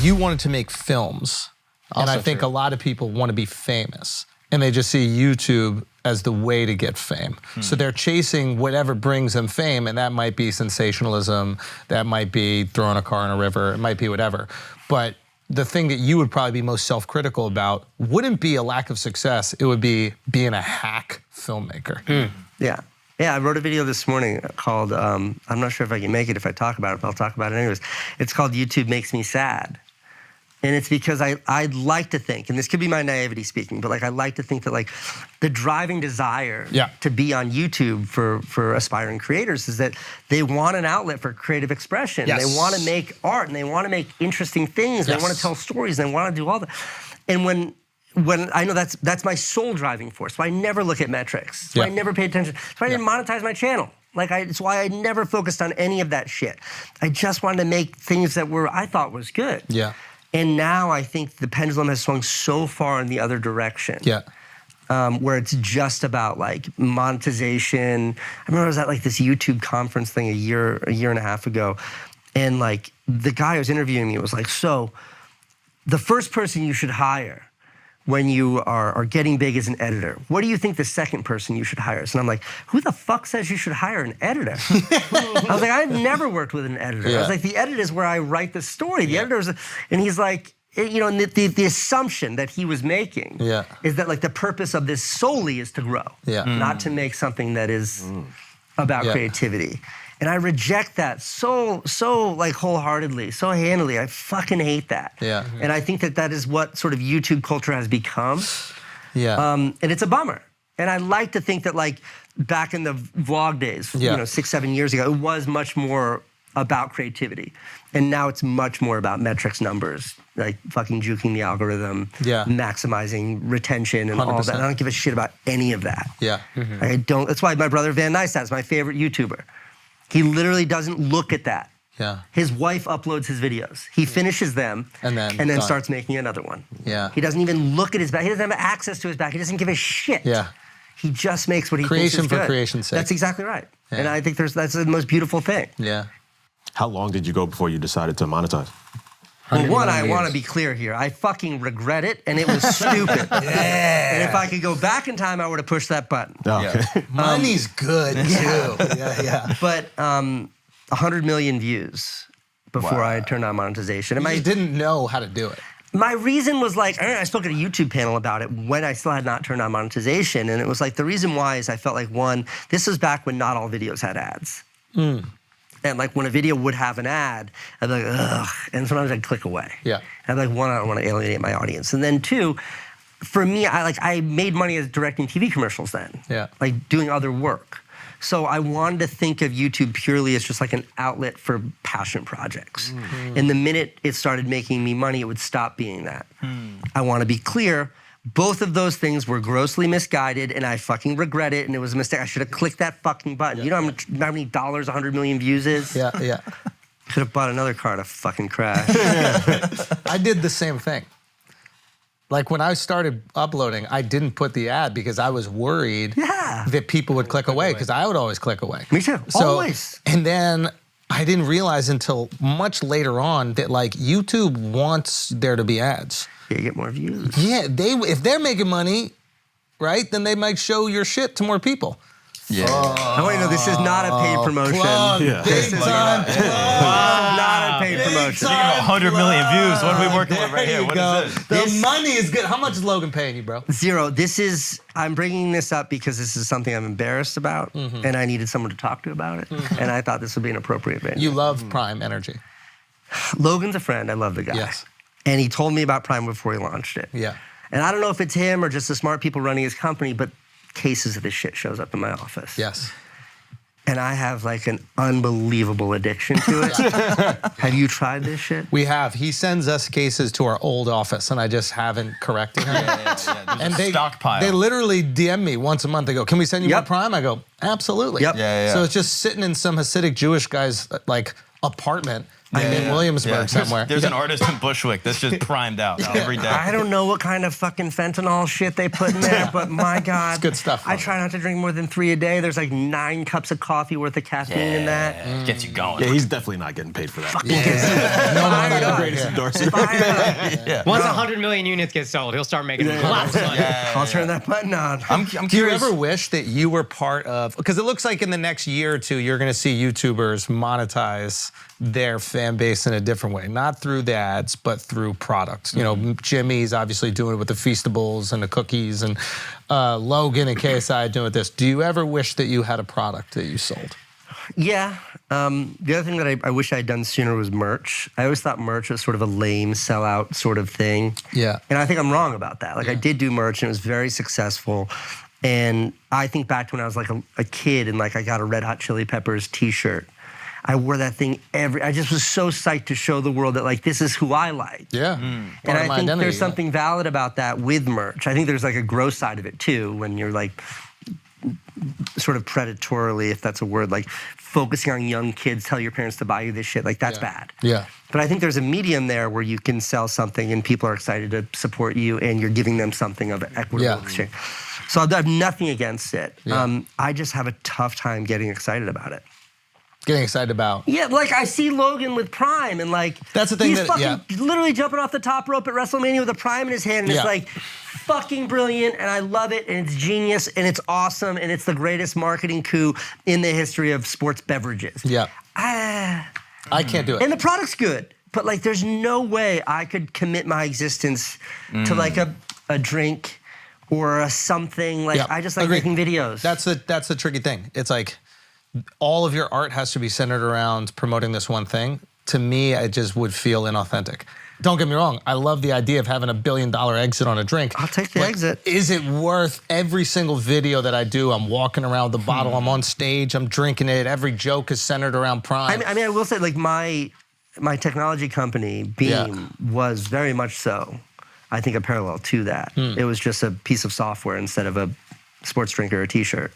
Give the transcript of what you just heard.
You wanted to make films, and I think a lot of people want to be famous, and they just see YouTube as the way to get fame. So they're chasing whatever brings them fame, and that might be sensationalism, that might be throwing a car in a river, it might be whatever. But the thing that you would probably be most self-critical about wouldn't be a lack of success, it would be being a hack filmmaker. Yeah. Yeah, I wrote a video this morning called, I'm not sure if I can make it if I talk about it, but I'll talk about it anyways. It's called YouTube Makes Me Sad. And it's because I'd like to think, and this could be my naivety speaking, but like I like to think that like the driving desire to be on YouTube for aspiring creators is that they want an outlet for creative expression. They want to make art and they want to make interesting things. They want to tell stories and they want to do all that. And when I know that's my sole driving force, so I never look at metrics. So I never paid attention. So I didn't monetize my channel. It's why I never focused on any of that shit. I just wanted to make things that I thought was good. Yeah. And now I think the pendulum has swung so far in the other direction. Yeah. Where it's just about like monetization. I remember I was at like this YouTube conference thing a year and a half ago. And like the guy who was interviewing me was like, so the first person you should hire when you are getting big as an editor, what do you think the second person you should hire is? And I'm like, who the fuck says you should hire an editor? I was like, I've never worked with an editor. I was like, the edit is where I write the story. The editor is, and he's like, you know, and the assumption that he was making is that like the purpose of this solely is to grow, not to make something that is about creativity. And I reject that so like wholeheartedly, so handily. I fucking hate that. Yeah. And I think that is what sort of YouTube culture has become. Yeah. And it's a bummer. And I like to think that like back in the vlog days, you know, 6-7 years ago, it was much more about creativity. And now it's much more about metrics, numbers, like fucking juking the algorithm, maximizing retention and 100%. All that. I don't give a shit about any of that. Yeah. I don't. That's why my brother Van Neistat is my favorite YouTuber. He literally doesn't look at that. Yeah. His wife uploads his videos. He finishes them and then starts making another one. Yeah. He doesn't even look at his back. He doesn't have access to his back. He doesn't give a shit. Yeah. He just makes what he thinks is good. Creation for creation's sake. That's exactly right. Yeah. And I think that's the most beautiful thing. Yeah. How long did you go before you decided to monetize? Well, one, I want to be clear here. I fucking regret it, and it was stupid. And if I could go back in time, I would have pushed that button. Money's good, too. Yeah. But 100 million views before I had turned on monetization. And you didn't know how to do it. My reason was like, I spoke at a YouTube panel about it when I still had not turned on monetization. And it was like, the reason why is I felt like, one, this was back when not all videos had ads. And like when a video would have an ad, I'd be like, ugh. And sometimes I'd click away. Yeah. I'd be like, one, I don't want to alienate my audience. And then two, for me, I made money as directing TV commercials then. Yeah. Like doing other work. So I wanted to think of YouTube purely as just like an outlet for passion projects. And the minute it started making me money, it would stop being that. I want to be clear. Both of those things were grossly misguided, and I fucking regret it, and it was a mistake. I should have clicked that fucking button. You know how many dollars 100 million views is? Yeah. Could have bought another car to fucking crash. I did the same thing. Like when I started uploading, I didn't put the ad because I was worried that people would click away, because I would always click away. Me too, always. And then I didn't realize until much later on that like YouTube wants there to be ads. Yeah, you get more views. Yeah, if they're making money, right, then they might show your shit to more people. Yeah. Oh, wait, no, this is not a paid promotion. This is not a paid promotion. 100 million views. What are we working with right here? What is this? The money is good. How much is Logan paying you, bro? Zero. I'm bringing this up because this is something I'm embarrassed about, and I needed someone to talk to about it, and I thought this would be an appropriate venue. You love Prime Energy. Logan's a friend. I love the guy. Yes. And he told me about Prime before he launched it. Yeah. And I don't know if it's him or just the smart people running his company, but cases of this shit shows up in my office. Yes. And I have like an unbelievable addiction to it. Have you tried this shit? We have. He sends us cases to our old office, and I just haven't corrected him. And stockpile. They literally DM me once a month. They go, "Can we send you more Prime?" I go, "Absolutely." Yep. Yeah. So it's just sitting in some Hasidic Jewish guy's like apartment, in Williamsburg somewhere. There's an artist in Bushwick that's just primed out every day. I don't know what kind of fucking fentanyl shit they put in there, but my God. It's good stuff. I try not to drink more than 3 a day. There's like 9 cups of coffee worth of caffeine in that. Gets you going. Yeah, he's definitely not getting paid for that. No, Not the up. greatest endorser. Once 100 million units get sold, he'll start making lots of money. I'll turn that button on. I'm Do you curious. ever wish that you were part of, because it looks like in the next year or two, you're going to see YouTubers monetize their fan base in a different way, not through the ads, but through products. You know, Jimmy's obviously doing it with the Feastables and the cookies, and Logan and KSI doing this. Do you ever wish that you had a product that you sold? Yeah. The other thing that I wish I'd done sooner was merch. I always thought merch was sort of a lame sellout sort of thing. Yeah. And I think I'm wrong about that. Like I did do merch and it was very successful. And I think back to when I was like a kid and like I got a Red Hot Chili Peppers t-shirt. I wore that thing I just was so psyched to show the world that like this is who I like. Yeah. And I think there's something valid about that with merch. I think there's like a growth side of it too when you're like sort of predatorily, if that's a word, like focusing on young kids, tell your parents to buy you this shit, like that's bad. Yeah. But I think there's a medium there where you can sell something and people are excited to support you and you're giving them something of equitable exchange. So I have nothing against it. Yeah. I just have a tough time getting excited about it. Getting excited about. Yeah, like I see Logan with Prime and like That's the thing he's that- fucking literally jumping off the top rope at WrestleMania with a Prime in his hand and it's like fucking brilliant and I love it and it's genius and it's awesome and it's the greatest marketing coup in the history of sports beverages. Yeah. I can't do it. And the product's good, but like there's no way I could commit my existence to like a drink or a something. Like I just like making videos. That's the tricky thing. It's like all of your art has to be centered around promoting this one thing. To me, it just would feel inauthentic. Don't get me wrong. I love the idea of having $1 billion exit on a drink. I'll take the exit. Is it worth every single video that I do? I'm walking around with the bottle. I'm on stage. I'm drinking it. Every joke is centered around Prime. I mean, I will say, like my technology company, Beam, was very much so, I think, a parallel to that. It was just a piece of software instead of a sports drink or a T-shirt.